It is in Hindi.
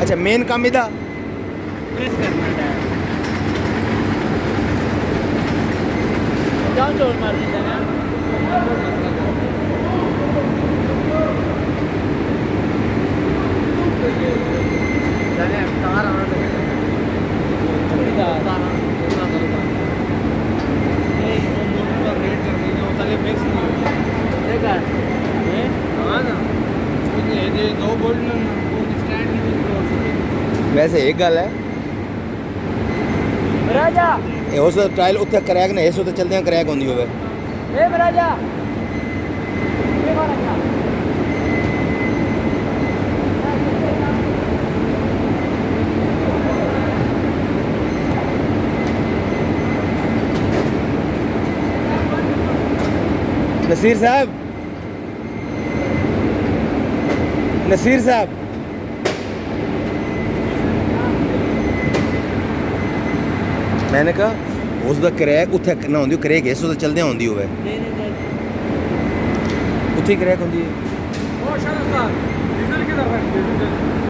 अच्छा मेन काम इदा प्रेस करना है जाओ जोर मार देता है चले तार आना वैसे एक गल है राजा ये उस ट्रायल उत्थे क्रैक ने इस उत्ते चलदे क्रैक होंदी होवे ए राजा ये वाला क्या नसीर साहब नसीर साहब मैंने कहा उसका क्रैक उत्थे ना होंदी क्रैक इस उत्ते चलदे होंदी होवे उत्थे क्रैक होंदी है ओ शरफ साहब डीजल की दफा